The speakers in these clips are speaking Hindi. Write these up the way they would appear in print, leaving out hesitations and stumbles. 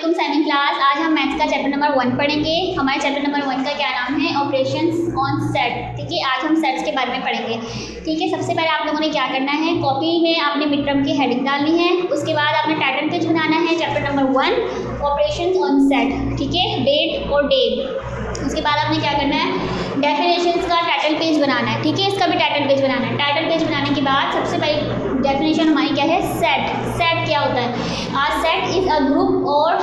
वालेकुम सेकंड क्लास। आज हम मैथ्स का चैप्टर नंबर 1 पढ़ेंगे। हमारे चैप्टर नंबर 1 का क्या नाम है? Operations on set. ठीक है, आज हम सेट्स के बारे में पढ़ेंगे। ठीक है, सबसे पहले आप लोगों ने क्या करना है, कॉपी में आपने मिड टर्म की हेडिंग डालनी है। उसके बाद आपने टाइटल पेज बनाना है chapter number 1 operations on set. ठीक है, डेट और डे। उसके बाद आपने क्या करना है, डेफिनेशंस का टाइटल पेज बनाना है। ठीक है, इसका भी टाइटल पेज बनाना है। टाइटल पेज बनाने के बाद सबसे पहले डेफिनेशन हमारी क्या है, सेट। सेट क्या होता है? A set is a group और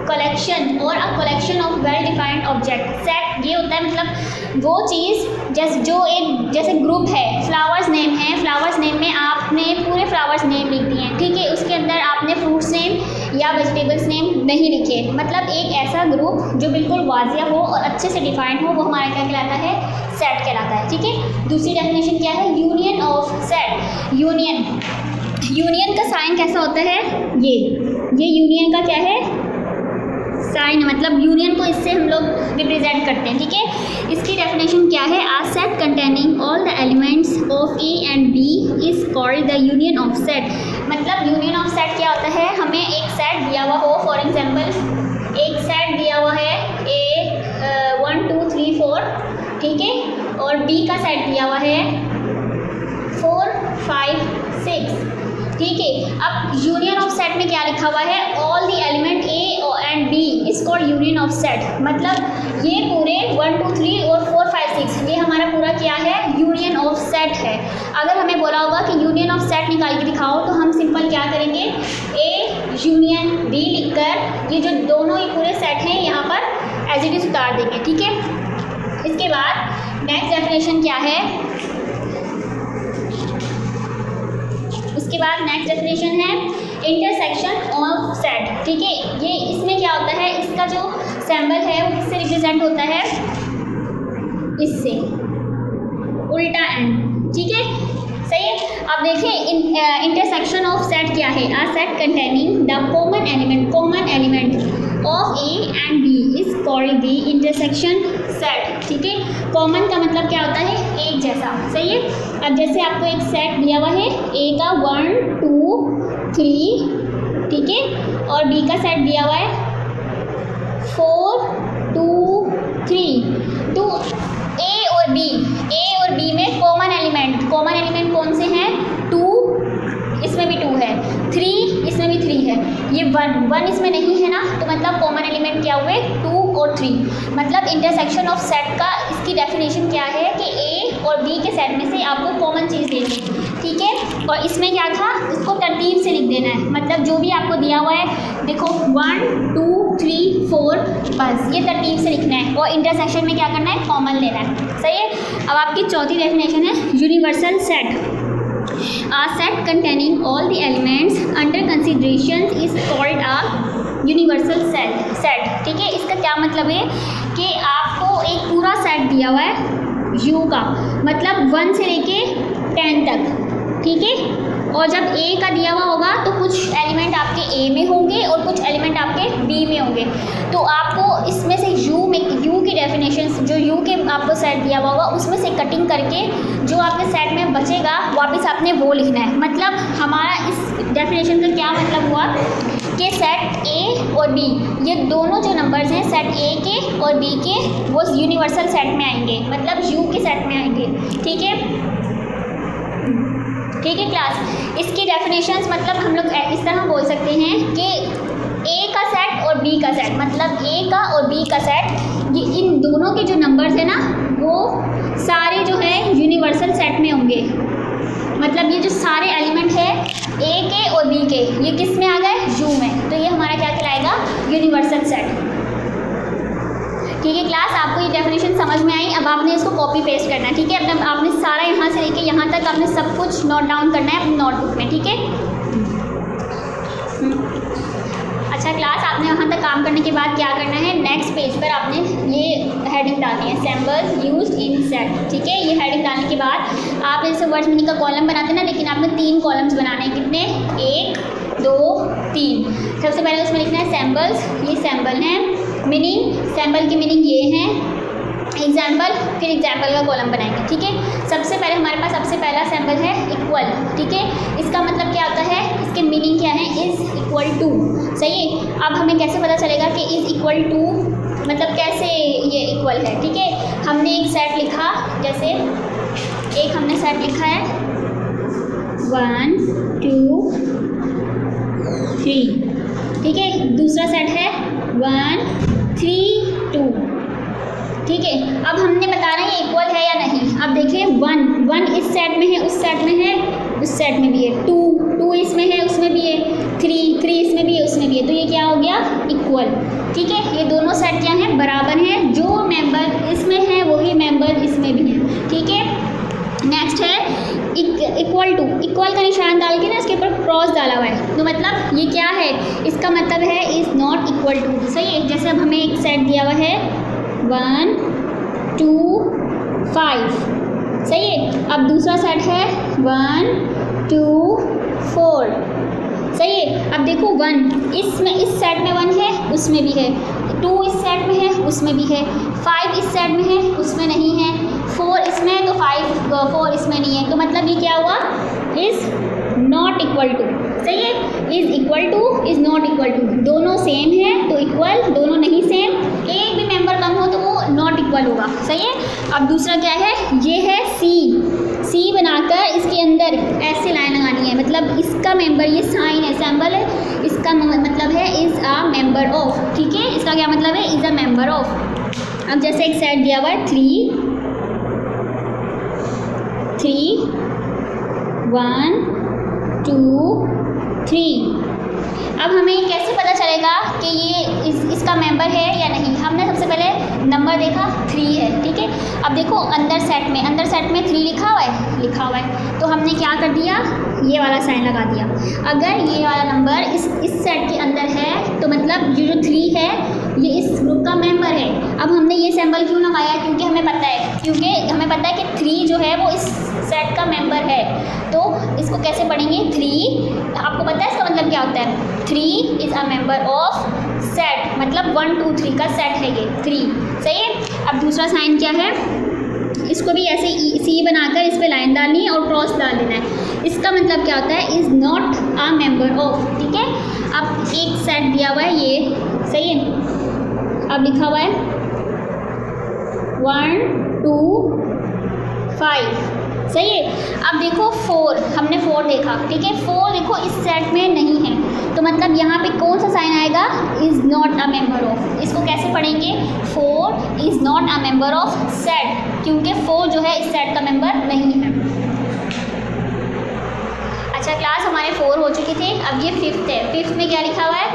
कलेक्शन और a collection of well defined object. Set ये होता है मतलब वो चीज़ जैसे ग्रुप है, फ्लावर्स नेम है, फ्लावर्स नेम में आपने पूरे फ्लावर्स नेम लिख दिए हैं। ठीक है, उसके अंदर आपने फ्रूट्स नेम या वेजिटेबल्स नेम नहीं लिखे। मतलब एक ऐसा ग्रुप जो बिल्कुल वाजिया हो और अच्छे से डिफाइंड हो, वो हमारा क्या कहलाता है, सेट कहलाता है। ठीक है, दूसरी डेफिनेशन क्या है, यूनियन ऑफ सेट। यूनियन का साइन कैसा होता है, ये यूनियन का क्या है, साइन। मतलब यूनियन को इससे हम लोग रिप्रेजेंट करते हैं। ठीक है, इसकी डेफिनेशन क्या है, a set containing all the elements of A and B is called the union of set. मतलब यूनियन ऑफ सेट क्या होता है, हमें एक सेट दिया हुआ हो, फॉर एग्जाम्पल एक सेट दिया हुआ है ए 1 2 3 4, ठीक है, और बी का सेट दिया हुआ है 4 5 6। ठीक है, अब यूनियन ऑफ सेट में क्या लिखा हुआ है, all the element A and B is called union of set. मतलब ये पूरे 1 2 3 और 4 5 6 ये हमारा पूरा क्या है, यूनियन ऑफ सेट है। अगर हमें बोला होगा कि यूनियन ऑफ सेट निकाल के दिखाओ, तो हम सिंपल क्या करेंगे, ए यूनियन बी लिखकर ये जो दोनों ही पूरे सेट हैं यहाँ पर एज इट इज उतार देंगे। ठीक है, इसके बाद नेक्स्ट डेफिनेशन क्या है, उसके बाद नेक्स्ट डेफिनेशन है इंटरसेक्शन ऑफ सेट। ठीक है, ये इसमें क्या होता है, इसका जो सिंबल है वो किससे रिप्रेजेंट होता है, इससे, उल्टा एंड। ठीक है, सही है। अब देखें इंटरसेक्शन ऑफ सेट क्या है, a set containing the common element of A and B is called the intersection set. ठीक है, कॉमन का मतलब क्या होता है, एक जैसा। सही है। अब जैसे आपको एक सेट दिया हुआ है ए का 1 2 3, ठीक है, और बी का सेट दिया हुआ है 4 2 3। तो ए और बी में कॉमन एलिमेंट कौन से हैं, 2, इसमें भी 2 है, 3 इसमें भी 3 है, ये 1 इसमें नहीं है ना, तो मतलब कॉमन एलिमेंट क्या हुए, 2 और 3। मतलब इंटरसेक्शन ऑफ सेट का इसकी डेफिनेशन क्या है कि ए और बी के सेट में से आपको कॉमन चीज़ देनी है। ठीक है, और इसमें क्या था, इसको तरतीब से लिख देना है। मतलब जो भी आपको दिया हुआ है, देखो 1 2 3 4, बस ये तरतीब से लिखना है, और इंटरसेक्शन में क्या करना है, कॉमन लेना है। सही है। अब आपकी चौथी डेफिनेशन है universal set. A set containing all the elements under consideration is called a universal set। ठीक है, इसका क्या मतलब है कि आपको एक पूरा सेट दिया हुआ है U का, मतलब 1 से लेके 10 तक। ठीक है, और जब A का दिया हुआ होगा तो कुछ एलिमेंट आपके A में होंगे और कुछ एलिमेंट आपके B में होंगे। तो आपको इसमें से U की डेफिनेशन, जो U के आपको सेट दिया हुआ होगा उसमें से कटिंग करके जो आपके सेट में बचेगा वापस आपने वो लिखना है। मतलब हमारा इस डेफिनेशन का क्या मतलब हुआ कि सेट A और B, ये दोनों जो नंबर्स हैं सेट A के और B के, वो यूनिवर्सल सेट में आएंगे, मतलब U के सेट में आएंगे। ठीक है, ठीक है क्लास। इसकी डेफिनेशंस मतलब हम लोग इस तरह बोल सकते हैं कि ए का सेट और बी का सेट, मतलब ए का और बी का सेट, ये इन दोनों के जो नंबर्स हैं ना, वो सारे जो है यूनिवर्सल सेट में होंगे। मतलब ये जो सारे एलिमेंट है ए के और बी के, ये किस में आ गए, यू में, तो ये हमारा क्या कहलाएगा, यूनिवर्सल सेट। ठीक है क्लास, आपको ये डेफिनेशन समझ में आई। अब आपने इसको कॉपी पेस्ट करना है। ठीक है, अब आपने सारा यहाँ से लेके यहाँ तक आपने सब कुछ नोट डाउन करना है अपनी नोटबुक में। ठीक है, अच्छा क्लास, आपने वहाँ तक काम करने के बाद क्या करना है, नेक्स्ट पेज पर आपने ये हेडिंग डालनी है, सिंबल्स यूज्ड इन सेट। ठीक है, ये हेडिंग डालने के बाद आप जैसे वर्ड्स मीनिंग का कॉलम बनाते हैं ना, लेकिन आपने 3 कॉलम्स बनाने हैं। कितने, 1 2 3। सबसे पहले उसमें लिखना है सिंबल्स, ये सिंबल हैं, मीनिंग, सिंबल की मीनिंग ये है, एग्जाम्पल, फिर एग्जाम्पल का कॉलम बनाएंगे। ठीक है, सबसे पहले हमारे पास सबसे पहला सिंबल है इक्वल। ठीक है, इसका मतलब क्या होता है, इसके मीनिंग क्या है, इज़ इक्वल टू। सही है, अब हमें कैसे पता चलेगा कि इज़ इक्वल टू मतलब कैसे ये इक्वल है। ठीक है, हमने एक सेट लिखा, जैसे एक हमने सेट लिखा है 1 2 3, ठीक है, दूसरा सेट है 1 3 2। ठीक है, अब हमने बताना ये इक्वल है या नहीं। अब देखिए 1 इस सेट में है, उस सेट में है, उस सेट में भी है, 2 इसमें है, उसमें भी है, 3 इसमें भी है, उसमें भी है, तो ये क्या हो गया इक्वल। ठीक है, ये दोनों सेट क्या हैं, बराबर हैं, जो मेंबर इसमें है वही मेंबर इसमें भी है। ठीक है, नेक्स्ट है इक्वल टू, इक्वल का निशान डाल के ना इसके ऊपर क्रॉस डाला हुआ है, तो मतलब ये क्या है, इसका मतलब है इज़ नॉट इक्वल टू। सही है, जैसे अब हमें एक सेट दिया हुआ है 1 2 5। सही है, अब दूसरा सेट है 1 2 4। सही है, अब देखो 1 इसमें, इस सेट में 1 है, उसमें भी है, 2 इस सेट में है, उसमें भी है, 5 इस सेट में है, उसमें नहीं है, 4 इसमें है तो 4 इसमें नहीं है, तो मतलब ये क्या हुआ, इज़ नॉट इक्वल टू। सही है, is equal to is not equal to, दोनों सेम है तो इक्वल, दोनों नहीं सेम, एक भी मेंबर कम हो तो वो नॉट इक्वल होगा। सही है, अब दूसरा क्या है, ये है सी बनाकर इसके अंदर ऐसे लाइन लगानी है, मतलब इसका मेंबर, ये साइन है, सैम्बल है, इसका मतलब है इज़ अ मेंबर ऑफ। ठीक है, इसका क्या मतलब है, इज़ अ मेंबर ऑफ। अब जैसे एक सेट दिया हुआ है 3 1 2 3। अब हमें कैसे पता चलेगा कि ये इसका मेंबर है या नहीं। हमने सबसे पहले नंबर देखा 3 है। ठीक है, अब देखो अंदर सेट में 3 लिखा हुआ है, तो हमने क्या कर दिया, ये वाला साइन लगा दिया। अगर ये वाला नंबर इस सेट के अंदर है तो मतलब ये जो 3 है ये इस ग्रुप का मेंबर है। अब हमने ये सिंबल क्यों लगाया, क्योंकि हमें पता है कि 3 जो है वो इस सेट का मेंबर है। तो इसको कैसे पढ़ेंगे, 3, आपको पता है इसका मतलब क्या होता है, 3 is a member of set, मतलब 1 2 3 का सेट है ये 3। सही है, अब दूसरा साइन क्या है, इसको भी ऐसे सी बनाकर इस पर लाइन डालनी है और क्रॉस डाल देना है। इसका मतलब क्या होता है, is not a member of. ठीक है, अब एक सेट दिया हुआ है ये, सही है, अब लिखा हुआ है 1 2 5। सही है, अब देखो 4, हमने 4 देखा। ठीक है, 4 देखो इस सेट में नहीं है, तो मतलब यहाँ पे कौन सा साइन आएगा, is not a member of. इसको कैसे पढ़ेंगे, 4 is not a member of set, क्योंकि 4 जो है इस सेट का मेंबर नहीं है। अच्छा, क्लास हमारे 4 हो चुकी थी, अब ये 5th है। 5th में क्या लिखा हुआ है,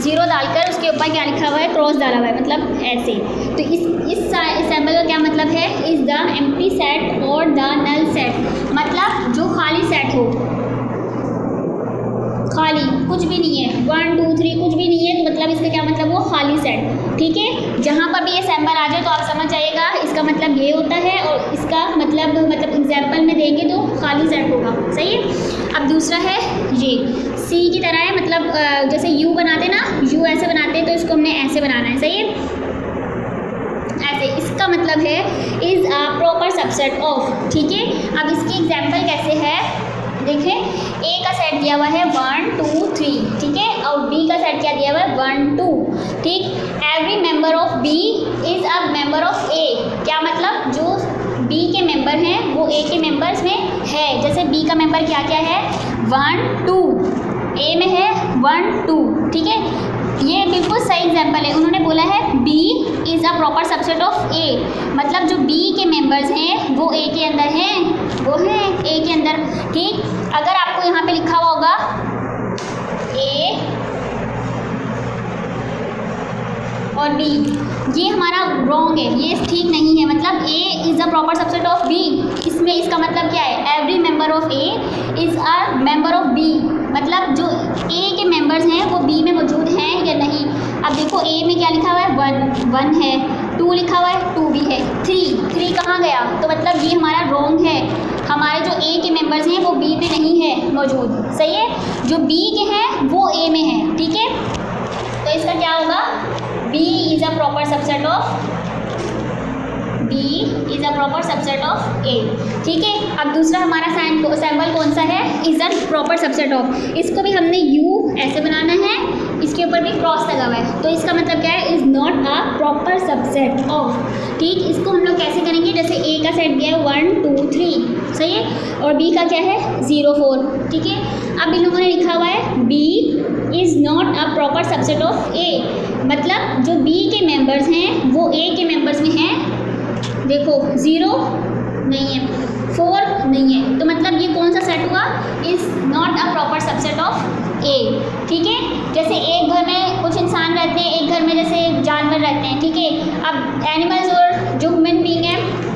0 डालकर उसके ऊपर क्या लिखा हुआ है, क्रॉस डाला हुआ है, मतलब ऐसे। तो इस सिंबल का क्या मतलब है, इज़ द एम्प्टी सेट और द नल सेट, मतलब जो खाली सेट हो, खाली कुछ भी नहीं है, 1 2 3 कुछ भी नहीं है, तो मतलब इसका क्या मतलब, वो खाली सेट। ठीक है, जहाँ पर भी ये सिंबल आ जाए तो आप समझ जाइएगा इसका मतलब ये होता है, और इसका मतलब एग्जाम्पल में देंगे तो खाली सेट होगा। सही है, अब दूसरा है ये सी की तरह है, मतलब जैसे यू बनाते ना, यू ऐसे बनाते हैं, तो इसको हमने ऐसे बनाना है। सही है, ऐसे, इसका मतलब है is a proper subset of. ठीक है, अब इसकी एग्जाम्पल कैसे है, देखें, ए का सेट दिया हुआ है 1 2 3। ठीक है, और बी का सेट क्या दिया हुआ है 1 2। ठीक, every member of B is a member of A. क्या मतलब, जो बी के मेंबर हैं वो ए के मेंबर्स में है। जैसे बी का मेंबर क्या क्या है, 1 2, ए में है 1 2। ठीक है, ये बिल्कुल सही एग्जाम्पल है, उन्होंने बोला है B is a proper subset of A, मतलब जो बी के मेंबर्स हैं वो ए के अंदर हैं, वो हैं ए के अंदर। ठीक, अगर आपको यहाँ पे लिखा हुआ होगा ए और बी, ये हमारा रॉन्ग है, ये ठीक नहीं है, मतलब A is a proper subset of B. इसमें इसका मतलब क्या है, every member of A is a member of B, मतलब जो ए के मेंबर्स हैं वो बी में मौजूद हैं या नहीं। अब देखो ए में क्या लिखा हुआ है, 1 है, 2 लिखा हुआ है, 2 भी है, 3 कहाँ गया, तो मतलब ये हमारा रॉन्ग है, हमारे जो ए के मेंबर्स हैं वो बी में नहीं है मौजूद। सही है, जो बी के हैं वो ए में है। ठीक है, तो इसका क्या होगा, B is a proper subset of A। ठीक है, अब दूसरा हमारा सिंबल कौन सा है, is a proper subset of, इसको भी हमने यू ऐसे बनाना है, इसके ऊपर भी क्रॉस लगा हुआ है, तो इसका मतलब क्या है, is not a proper subset of. ठीक, इसको हम लोग कैसे करेंगे, जैसे ए का सेट दिया है 1 2 3, सही है, और बी का क्या है 0 4, ठीक है। अब इन लोगों ने लिखा हुआ है B is not a proper subset of A, मतलब जो बी के मेंबर्स हैं वो ए के मेंबर्स में हैं, देखो 0 नहीं है, 4 नहीं है, तो मतलब ये कौन सा सेट हुआ, is not a proper subset of A. ठीक है, जैसे एक घर में कुछ इंसान रहते हैं, एक घर में जैसे जानवर रहते हैं, ठीक है। अब एनिमल्स और जो ह्यूमन बीइंग है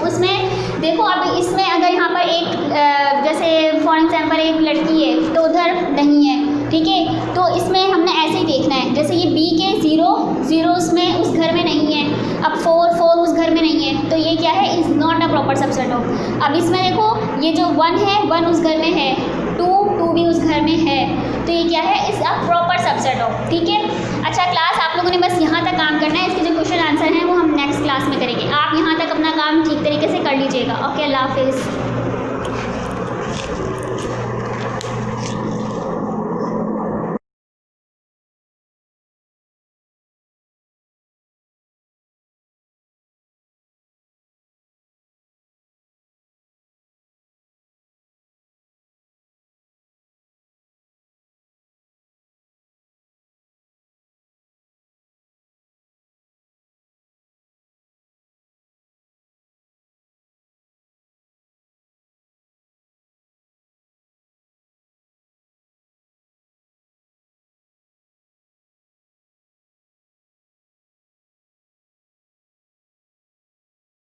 उसमें देखो, अब इसमें अगर यहाँ पर एक जैसे फॉर एग्जांपल एक लड़की है तो उधर नहीं है, ठीक है, तो इसमें हमने ऐसे ही देखना है, जैसे ये बी के 0 0 उसमें उस घर में नहीं है, अब 4 4 उस घर में नहीं है, तो ये क्या है, is not a proper subset of. अब इसमें देखो ये जो 1 है 1 उस घर में है, 2 2 भी उस घर में है, तो ये क्या है, is a proper subset of. ठीक है, अच्छा क्लास आप लोगों ने बस यहाँ तक काम करना है, इसके जो क्वेश्चन आंसर हैं वो हम नेक्स्ट क्लास में करेंगे। आप यहाँ तक अपना काम ठीक तरीके से कर लीजिएगा। ओके, अल्लाह हाफिज़।